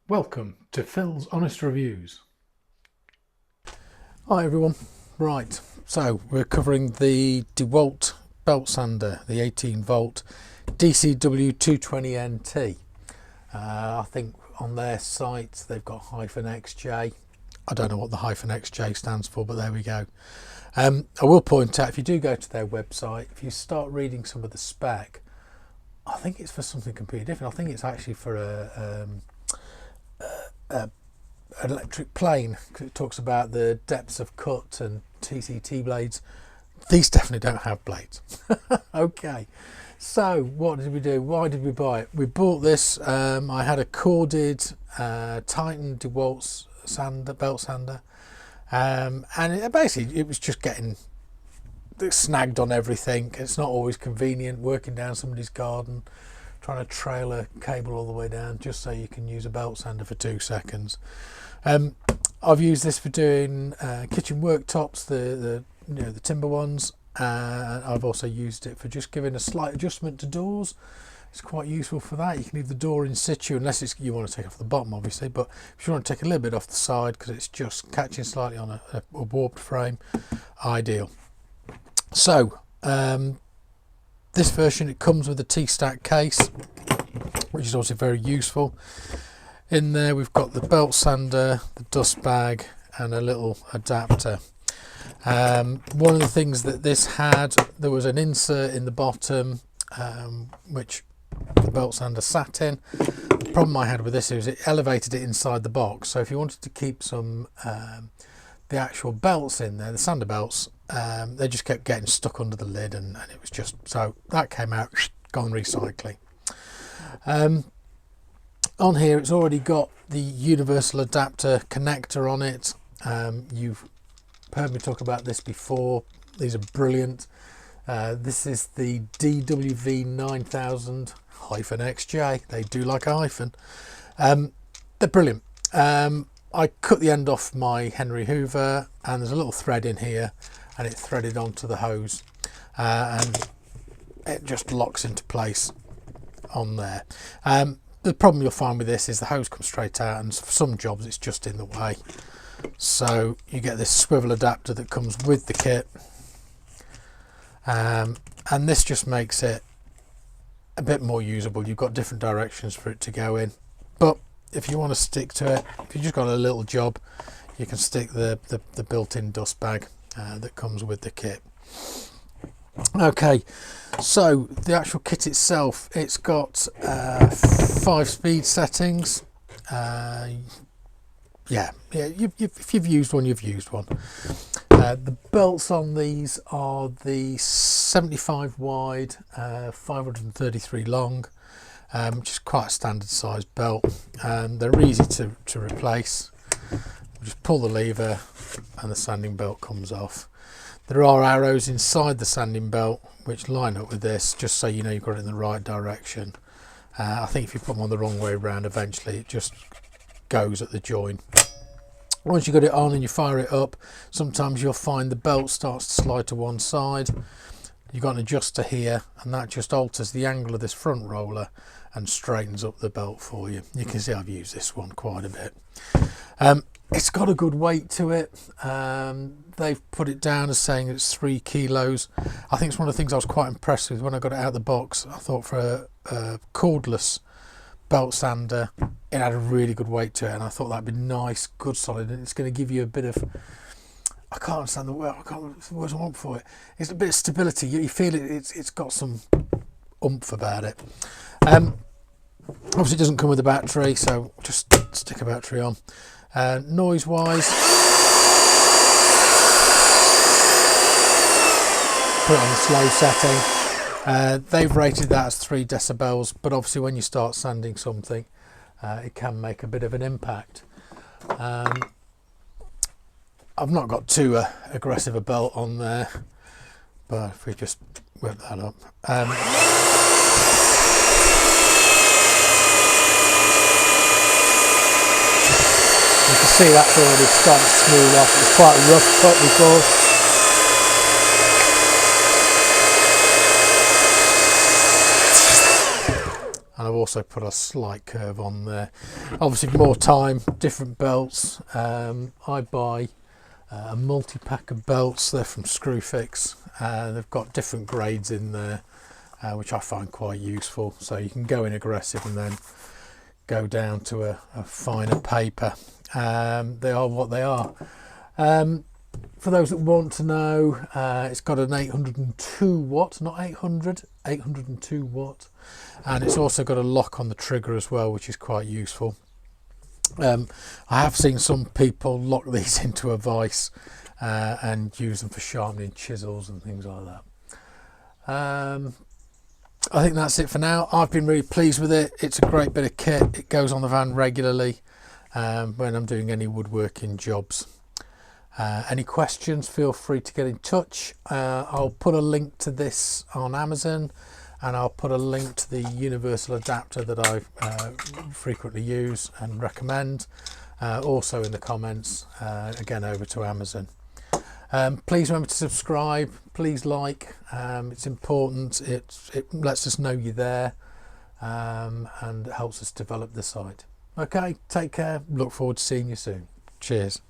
Welcome to Phil's Honest Reviews. Hi everyone. Right, so we're covering the DeWalt Belt Sander, the 18 volt DCW220NT. I think on their site they've got -XJ. I don't know what the -XJ stands for, but there we go. I will point out, if you do go to their website, if you start reading some of the spec, I think it's for something completely different. I think it's actually for an electric plane. It talks about the depths of cut and TCT blades. These definitely don't have blades. Okay, so what did we do? Why did we buy it? We bought this. I had a corded Titan DeWalt belt sander, and basically it was just getting snagged on everything. It's not always convenient working down somebody's garden, trying to trail a cable all the way down just so you can use a belt sander for 2 seconds. I've used this for doing kitchen worktops, the timber ones. I've also used it for just giving a slight adjustment to doors. It's quite useful for that. You can leave the door in situ, unless you want to take off the bottom, obviously, but if you want to take a little bit off the side because it's just catching slightly on a warped frame, ideal. So this version, it comes with a T-stack case, which is also very useful. In there we've got the belt sander, the dust bag, and a little adapter. One of the things that this had, there was an insert in the bottom which the belt sander sat in. The problem I had with this is it elevated it inside the box, so if you wanted to keep some the actual belts in there, the sander belts, they just kept getting stuck under the lid, and it was just, so that came out, gone recycling. On here it's already got the universal adapter connector on it. You've heard me talk about this before. These are brilliant. This is the DWV9000-XJ. They do like a hyphen. They're brilliant. I cut the end off my Henry Hoover, and there's a little thread in here, and it threaded onto the hose, and it just locks into place on there. The problem you'll find with this is the hose comes straight out, and for some jobs it's just in the way. So you get this swivel adapter that comes with the kit, and this just makes it a bit more usable. You've got different directions for it to go in, but if you want to stick to it, if you've just got a little job, you can stick the built-in dust bag that comes with the kit. Okay, so the actual kit itself, it's got 5 speed settings. If you've used one, you've used one. The belts on these are the 75 wide, 533 long, which is quite a standard sized belt. They're easy to replace. Just pull the lever and the sanding belt comes off. There are arrows inside the sanding belt which line up with this, just so you know you've got it in the right direction. I think if you put them on the wrong way around, eventually it just goes at the join. Once you've got it on and you fire it up, sometimes you'll find the belt starts to slide to one side. You've got an adjuster here, and that just alters the angle of this front roller and straightens up the belt for you. You can see I've used this one quite a bit. It's got a good weight to it. They've put it down as saying it's 3 kilos. I think it's one of the things I was quite impressed with when I got it out of the box. I thought for a cordless belt sander, it had a really good weight to it, and I thought that'd be nice, good, solid, and it's going to give you a bit of, I can't understand the word, I can't remember the words I want for it. It's a bit of stability. You feel it. It's got some oomph about it. Obviously, it doesn't come with a battery, so just stick a battery on. Noise wise, put it on the slow setting. They've rated that as 3 decibels, but obviously when you start sanding something, it can make a bit of an impact. I've not got too aggressive a belt on there, but if we just whip that up. You can see that's already starting to smooth off. It was quite a rough cut before. And I've also put a slight curve on there. Obviously more time, different belts. I buy a multi-pack of belts. They're from Screwfix. They've got different grades in there, which I find quite useful. So you can go in aggressive and then go down to a finer paper. They are what they are. For those that want to know, it's got an 802 watt, not 800, 802 watt, and it's also got a lock on the trigger as well, which is quite useful. I have seen some people lock these into a vise and use them for sharpening chisels and things like that. I think that's it for now. I've been really pleased with it. It's a great bit of kit. It goes on the van regularly when I'm doing any woodworking jobs. Any questions, feel free to get in touch. I'll put a link to this on Amazon, and I'll put a link to the universal adapter that I frequently use and recommend, also in the comments, again over to Amazon. Please remember to subscribe, please like, it's important, it lets us know you're there, and it helps us develop the site. Okay, take care, look forward to seeing you soon. Cheers.